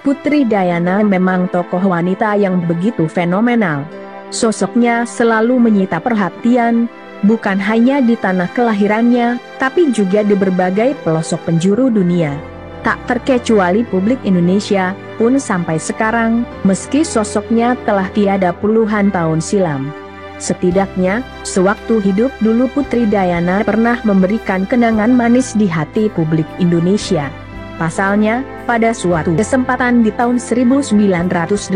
Putri Diana memang tokoh wanita yang begitu fenomenal. Sosoknya selalu menyita perhatian, bukan hanya di tanah kelahirannya, tapi juga di berbagai pelosok penjuru dunia. Tak terkecuali publik Indonesia pun sampai sekarang, meski sosoknya telah tiada puluhan tahun silam. Setidaknya, sewaktu hidup dulu Putri Diana pernah memberikan kenangan manis di hati publik Indonesia. Pasalnya, pada suatu kesempatan di tahun 1989,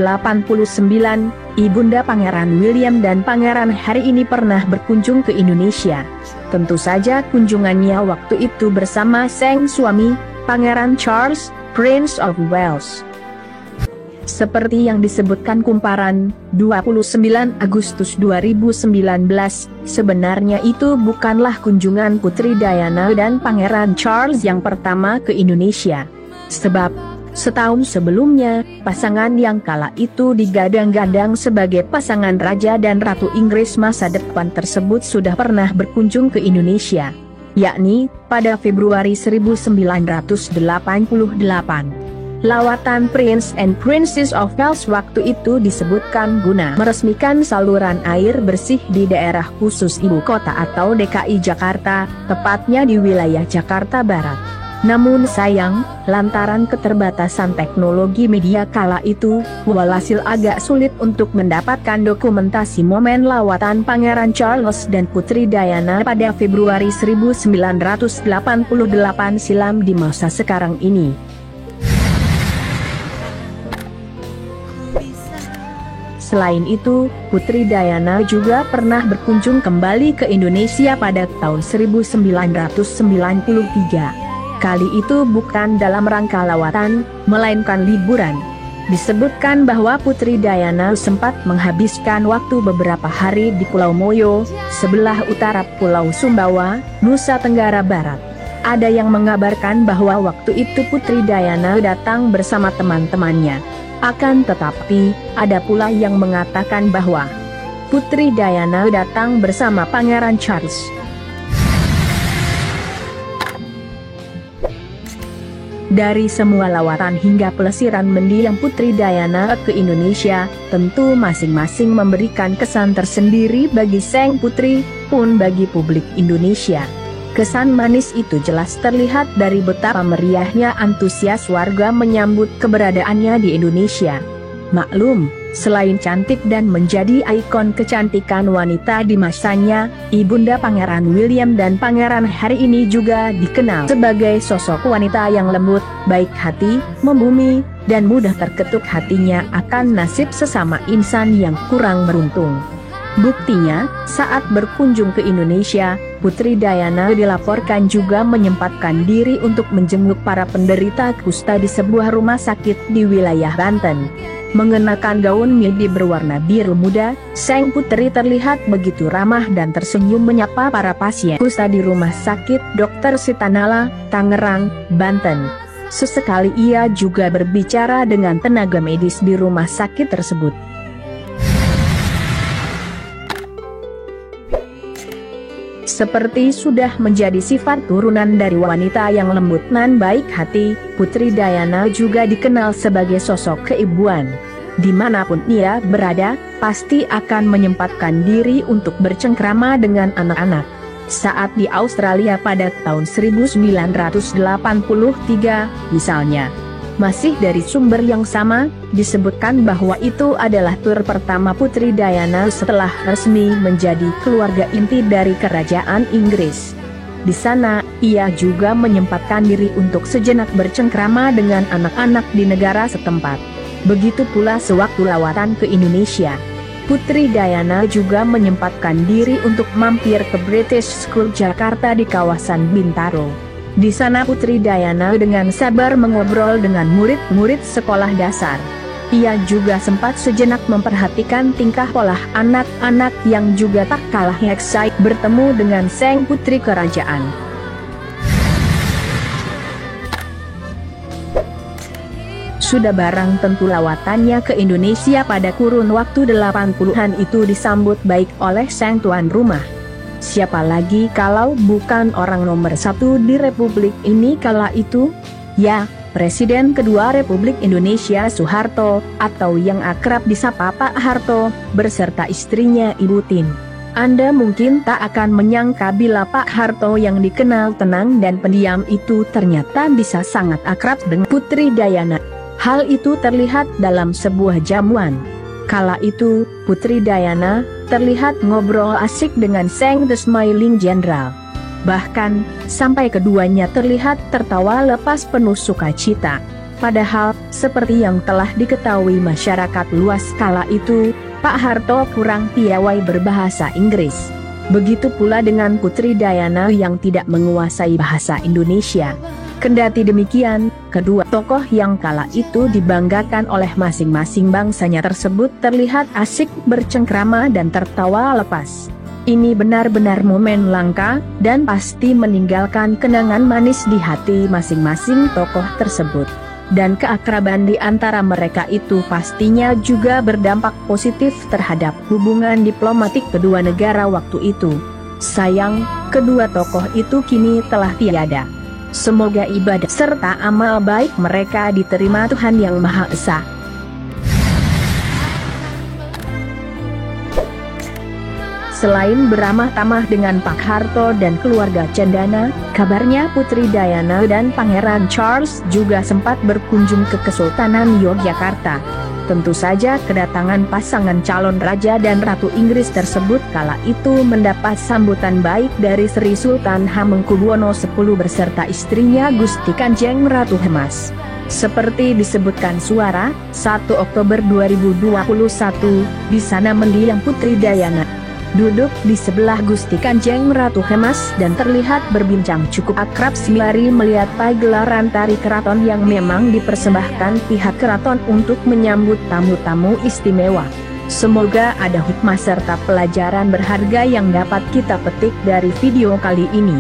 Ibunda Pangeran William dan Pangeran Harry ini pernah berkunjung ke Indonesia. Tentu saja kunjungannya waktu itu bersama sang suami, Pangeran Charles, Prince of Wales. Seperti yang disebutkan kumparan, 29 Agustus 2019, sebenarnya itu bukanlah kunjungan Putri Diana dan Pangeran Charles yang pertama ke Indonesia. Sebab, setahun sebelumnya, pasangan yang kala itu digadang-gadang sebagai pasangan Raja dan Ratu Inggris masa depan tersebut sudah pernah berkunjung ke Indonesia, yakni pada Februari 1988. Lawatan Prince and Princess of Wales waktu itu disebutkan guna meresmikan saluran air bersih di daerah khusus ibu kota atau DKI Jakarta, tepatnya di wilayah Jakarta Barat. Namun sayang, lantaran keterbatasan teknologi media kala itu, walhasil agak sulit untuk mendapatkan dokumentasi momen lawatan Pangeran Charles dan Putri Diana pada Februari 1988 silam di masa sekarang ini. Selain itu, Putri Diana juga pernah berkunjung kembali ke Indonesia pada tahun 1993. Kali itu bukan dalam rangka lawatan, melainkan liburan. Disebutkan bahwa Putri Diana sempat menghabiskan waktu beberapa hari di Pulau Moyo, sebelah utara Pulau Sumbawa, Nusa Tenggara Barat. Ada yang mengabarkan bahwa waktu itu Putri Diana datang bersama teman-temannya. Akan tetapi, ada pula yang mengatakan bahwa Putri Diana datang bersama Pangeran Charles. Dari semua lawatan hingga pelesiran mendiang Putri Diana ke Indonesia, tentu masing-masing memberikan kesan tersendiri bagi sang putri, pun bagi publik Indonesia. Kesan manis itu jelas terlihat dari betapa meriahnya antusias warga menyambut keberadaannya di Indonesia. Maklum, selain cantik dan menjadi ikon kecantikan wanita di masanya, Ibunda Pangeran William dan Pangeran Harry ini juga dikenal sebagai sosok wanita yang lembut, baik hati, membumi, dan mudah terketuk hatinya akan nasib sesama insan yang kurang beruntung. Buktinya, saat berkunjung ke Indonesia, Putri Diana dilaporkan juga menyempatkan diri untuk menjenguk para penderita kusta di sebuah rumah sakit di wilayah Banten. Mengenakan gaun midi berwarna biru muda, sang putri terlihat begitu ramah dan tersenyum menyapa para pasien kusta di Rumah Sakit Dr. Sitanala, Tangerang, Banten. Sesekali ia juga berbicara dengan tenaga medis di rumah sakit tersebut. Seperti sudah menjadi sifat turunan dari wanita yang lembut dan baik hati, Putri Diana juga dikenal sebagai sosok keibuan. Dimanapun ia berada, pasti akan menyempatkan diri untuk bercengkrama dengan anak-anak. Saat di Australia pada tahun 1983, misalnya. Masih dari sumber yang sama, disebutkan bahwa itu adalah tur pertama Putri Diana setelah resmi menjadi keluarga inti dari Kerajaan Inggris. Di sana, ia juga menyempatkan diri untuk sejenak bercengkrama dengan anak-anak di negara setempat. Begitu pula sewaktu lawatan ke Indonesia. Putri Diana juga menyempatkan diri untuk mampir ke British School Jakarta di kawasan Bintaro. Di sana Putri Diana dengan sabar mengobrol dengan murid-murid sekolah dasar. Ia juga sempat sejenak memperhatikan tingkah pola anak-anak yang juga tak kalah excited bertemu dengan sang putri kerajaan. Sudah barang tentu lawatannya ke Indonesia pada kurun waktu 80-an itu disambut baik oleh sang tuan rumah. Siapa lagi kalau bukan orang nomor satu di Republik ini kala itu? Ya, Presiden kedua Republik Indonesia Soeharto, atau yang akrab disapa Pak Harto, beserta istrinya Ibu Tin. Anda mungkin tak akan menyangka bila Pak Harto yang dikenal tenang dan pendiam itu ternyata bisa sangat akrab dengan Putri Dayana. Hal itu terlihat dalam sebuah jamuan. Kala itu, Putri Dayana terlihat ngobrol asik dengan Seng the Smiling General. Bahkan, sampai keduanya terlihat tertawa lepas penuh sukacita. Padahal, seperti yang telah diketahui masyarakat luas kala itu, Pak Harto kurang piawai berbahasa Inggris. Begitu pula dengan Putri Dayana yang tidak menguasai bahasa Indonesia. Kendati demikian, kedua tokoh yang kala itu dibanggakan oleh masing-masing bangsanya tersebut terlihat asik bercengkrama dan tertawa lepas. Ini benar-benar momen langka, dan pasti meninggalkan kenangan manis di hati masing-masing tokoh tersebut. Dan keakraban di antara mereka itu pastinya juga berdampak positif terhadap hubungan diplomatik kedua negara waktu itu. Sayang, kedua tokoh itu kini telah tiada. Semoga ibadah serta amal baik mereka diterima Tuhan Yang Maha Esa. Selain beramah tamah dengan Pak Harto dan keluarga Cendana, kabarnya Putri Dayana dan Pangeran Charles juga sempat berkunjung ke Kesultanan Yogyakarta. Tentu saja kedatangan pasangan calon Raja dan Ratu Inggris tersebut kala itu mendapat sambutan baik dari Sri Sultan Hamengkubuwono X beserta istrinya Gusti Kanjeng Ratu Hemas. Seperti disebutkan Suara, 1 Oktober 2021, di sana mendiang Putri Dayana duduk di sebelah Gusti Kanjeng Ratu Hemas dan terlihat berbincang cukup akrab sembari melihat pagelaran tari keraton yang memang dipersembahkan pihak keraton untuk menyambut tamu-tamu istimewa. Semoga ada hikmah serta pelajaran berharga yang dapat kita petik dari video kali ini.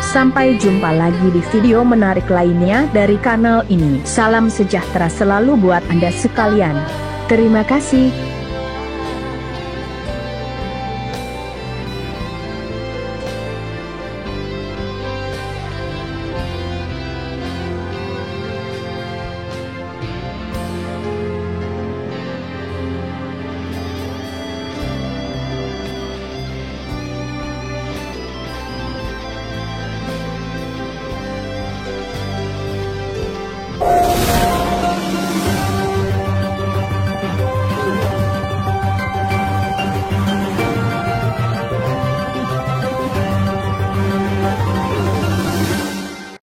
Sampai jumpa lagi di video menarik lainnya dari kanal ini. Salam sejahtera selalu buat Anda sekalian. Terima kasih.